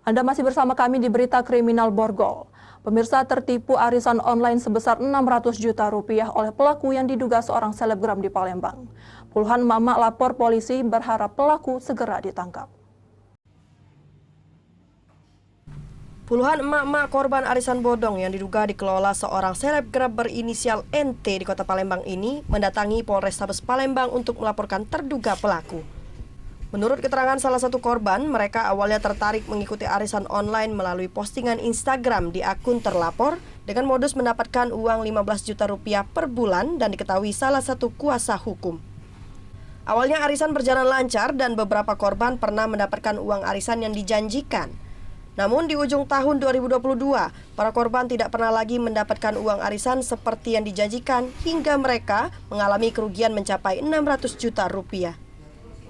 Anda masih bersama kami di Berita Kriminal Borgol. Pemirsa, tertipu arisan online sebesar 600 juta rupiah oleh pelaku yang diduga seorang selebgram di Palembang. Puluhan mama lapor polisi berharap pelaku segera ditangkap. Puluhan emak-emak korban arisan bodong yang diduga dikelola seorang selebgram berinisial NT di Kota Palembang ini mendatangi Polrestabes Palembang untuk melaporkan terduga pelaku. Menurut keterangan salah satu korban, mereka awalnya tertarik mengikuti arisan online melalui postingan Instagram di akun terlapor dengan modus mendapatkan uang 15 juta rupiah per bulan dan diketahui salah satu kuasa hukum. Awalnya arisan berjalan lancar dan beberapa korban pernah mendapatkan uang arisan yang dijanjikan. Namun di ujung tahun 2022, para korban tidak pernah lagi mendapatkan uang arisan seperti yang dijanjikan hingga mereka mengalami kerugian mencapai 600 juta rupiah.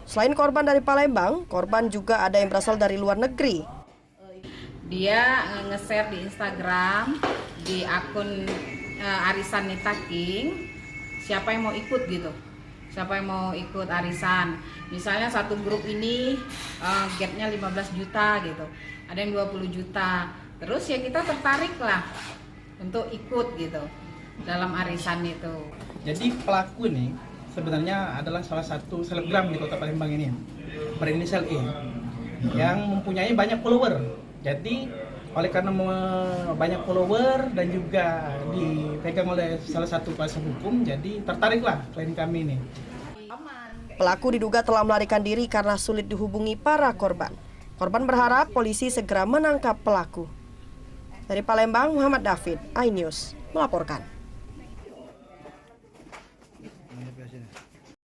Selain korban dari Palembang, korban juga ada yang berasal dari luar negeri. Dia nge-share di Instagram, di akun arisan Nita King, siapa yang mau ikut gitu. Siapa yang mau ikut arisan. Misalnya satu grup ini gapnya 15 juta gitu. Ada yang 20 juta. Terus ya kita tertarik lah untuk ikut gitu dalam arisan itu. Jadi pelaku nih sebenarnya adalah salah satu selebgram di Kota Palembang ini, berinisial E, yang mempunyai banyak follower. Jadi oleh karena banyak follower dan juga dipegang oleh salah satu kuasa hukum, jadi tertariklah klien kami ini. Pelaku diduga telah melarikan diri karena sulit dihubungi para korban. Korban berharap polisi segera menangkap pelaku. Dari Palembang, Muhammad David, iNews melaporkan.